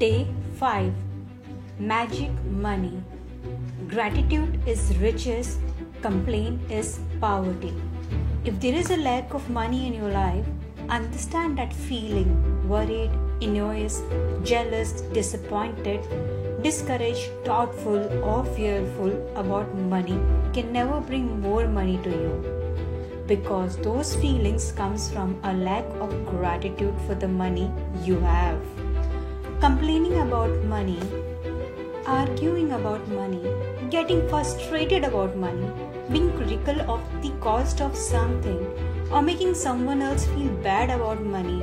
Day 5. Magic Money. Gratitude is riches, complaint is poverty. If there is a lack of money in your life, understand that feeling worried, annoyed, jealous, disappointed, discouraged, thoughtful, or fearful about money can never bring more money to you, because those feelings comes from a lack of gratitude for the money you have. Complaining about money, arguing about money, getting frustrated about money, being critical of the cost of something, or making someone else feel bad about money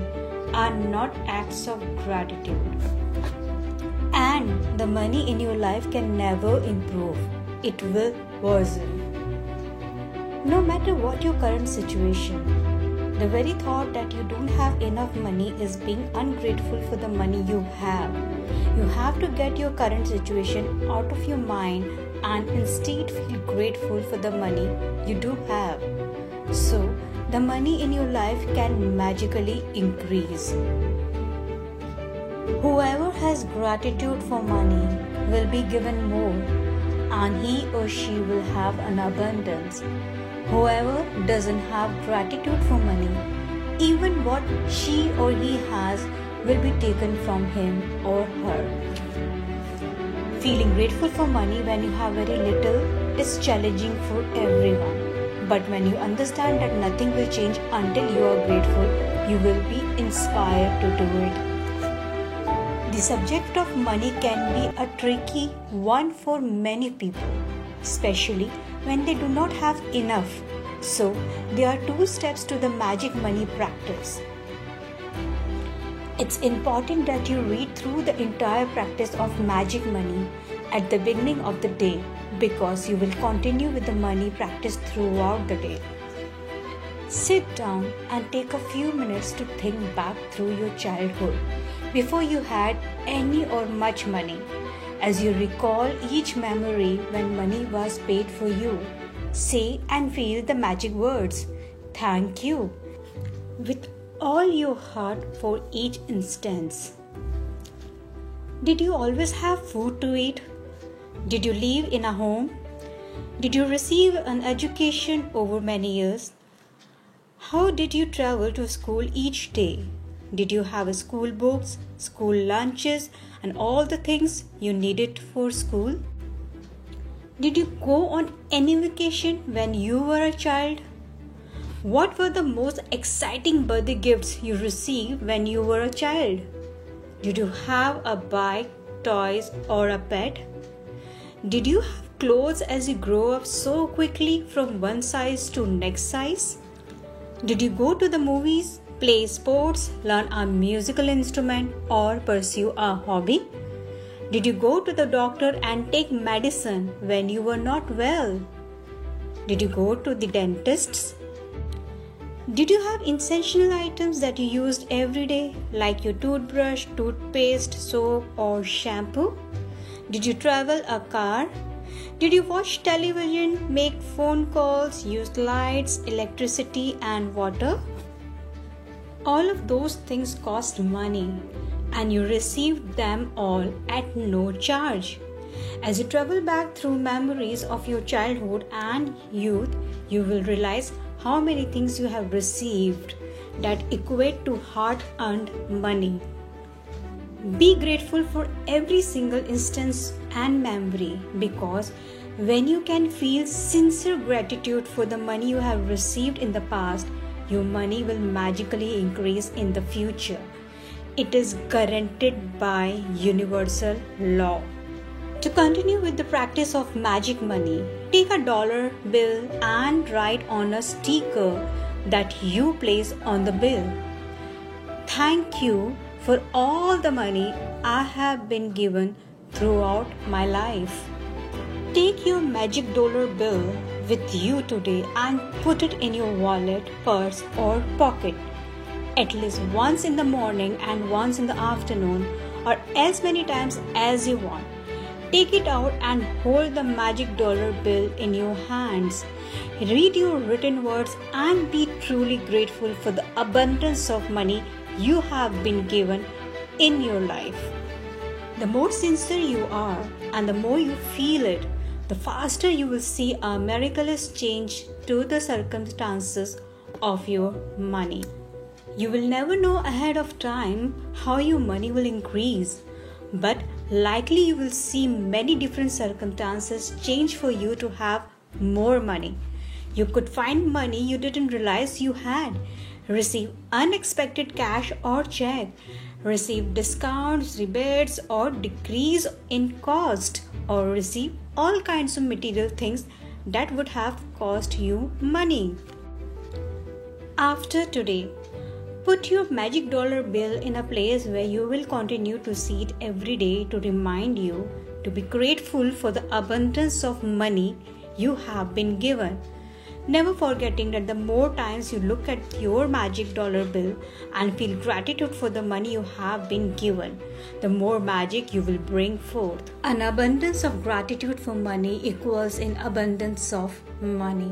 are not acts of gratitude. And the money in your life can never improve, it will worsen. No matter what your current situation, the very thought that you don't have enough money is being ungrateful for the money you have. You have to get your current situation out of your mind and instead feel grateful for the money you do have. So, the money in your life can magically increase. Whoever has gratitude for money will be given more, and he or she will have an abundance. Whoever doesn't have gratitude for money, even what she or he has will be taken from him or her. Feeling grateful for money when you have very little is challenging for everyone. But when you understand that nothing will change until you are grateful, you will be inspired to do it. The subject of money can be a tricky one for many people, especially when they do not have enough. So, there are 2 steps to the magic money practice. It's important that you read through the entire practice of magic money at the beginning of the day, because you will continue with the money practice throughout the day. Sit down and take a few minutes to think back through your childhood before you had any or much money. As you recall each memory when money was paid for you, say and feel the magic words, "Thank you," with all your heart for each instance. Did you always have food to eat? Did you live in a home? Did you receive an education over many years? How did you travel to school each day? Did you have school books, school lunches, and all the things you needed for school? Did you go on any vacation when you were a child? What were the most exciting birthday gifts you received when you were a child? Did you have a bike, toys, or a pet? Did you have clothes as you grow up so quickly from one size to next size? Did you go to the movies, play sports, learn a musical instrument, or pursue a hobby? Did you go to the doctor and take medicine when you were not well? Did you go to the dentist? Did you have essential items that you used every day, like your toothbrush, toothpaste, soap, or shampoo? Did you travel a car? Did you watch television, make phone calls, use lights, electricity, and water? All of those things cost money, and you received them all at no charge. As you travel back through memories of your childhood and youth, you will realize how many things you have received that equate to hard-earned money. Be grateful for every single instance and memory, because when you can feel sincere gratitude for the money you have received in the past, your money will magically increase in the future. It is guaranteed by universal law. To continue with the practice of magic money, take a dollar bill and write on a sticker that you place on the bill, "Thank you for all the money I have been given throughout my life." Take your magic dollar bill with you today and put it in your wallet, purse, or pocket at least once in the morning and once in the afternoon, or as many times as you want. Take it out and hold the magic dollar bill in your hands. Read your written words and be truly grateful for the abundance of money you have been given in your life. The more sincere you are and the more you feel it, the faster you will see a miraculous change to the circumstances of your money. You will never know ahead of time how your money will increase, but likely you will see many different circumstances change for you to have more money. You could find money you didn't realize you had, receive unexpected cash or check, receive discounts, rebates, or decrease in cost, or receive all kinds of material things that would have cost you money. After today, put your magic dollar bill in a place where you will continue to see it every day to remind you to be grateful for the abundance of money you have been given. Never forgetting that the more times you look at your magic dollar bill and feel gratitude for the money you have been given, the more magic you will bring forth. An abundance of gratitude for money equals an abundance of money.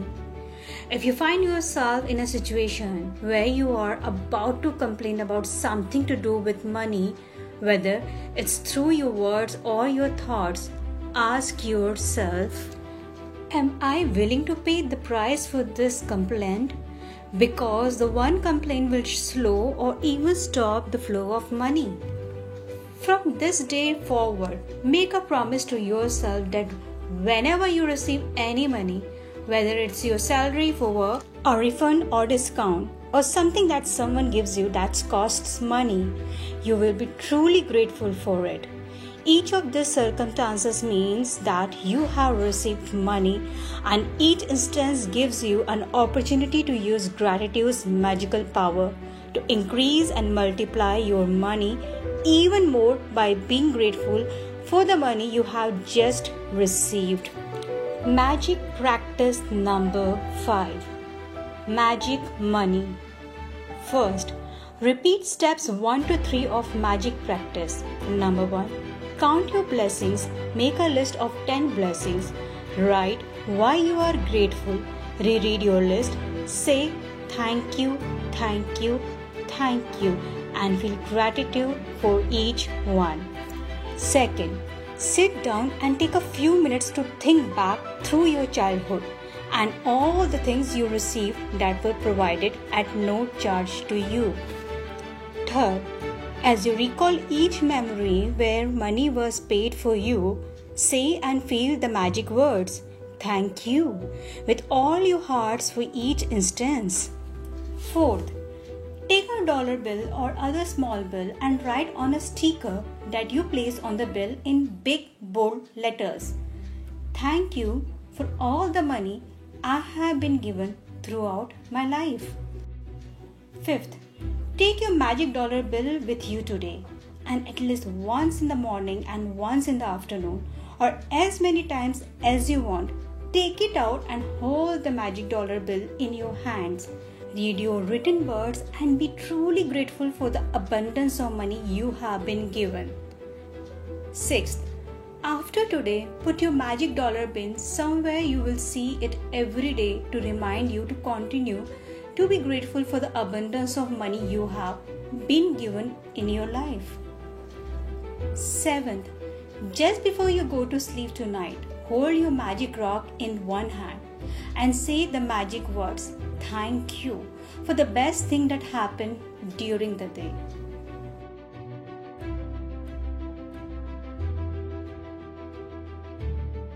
If you find yourself in a situation where you are about to complain about something to do with money, whether it's through your words or your thoughts, ask yourself, am I willing to pay the price for this complaint? Because the one complaint will slow or even stop the flow of money. From this day forward, make a promise to yourself that whenever you receive any money, whether it's your salary for work, or refund or discount, or something that someone gives you that costs money, you will be truly grateful for it. Each of these circumstances means that you have received money, and each instance gives you an opportunity to use gratitude's magical power to increase and multiply your money even more by being grateful for the money you have just received. Magic practice number 5. Magic money. First, repeat steps 1 to 3 of magic practice. Number 1. Count your blessings. Make a list of 10 blessings. Write why you are grateful. Reread your list. Say thank you, thank you, thank you, and feel gratitude for each one. Second, sit down and take a few minutes to think back through your childhood and all the things you received that were provided at no charge to you. Third, as you recall each memory where money was paid for you, say and feel the magic words, thank you, with all your hearts for each instance. Fourth, take a dollar bill or other small bill and write on a sticker that you place on the bill in big bold letters, thank you for all the money I have been given throughout my life. Fifth, take your magic dollar bill with you today, and at least once in the morning and once in the afternoon, or as many times as you want, take it out and hold the magic dollar bill in your hands. Read your written words and be truly grateful for the abundance of money you have been given. Sixth, after today, put your magic dollar bin somewhere you will see it every day to remind you to continue to be grateful for the abundance of money you have been given in your life. Seventh, just before you go to sleep tonight, hold your magic rock in one hand and say the magic words, thank you, for the best thing that happened during the day.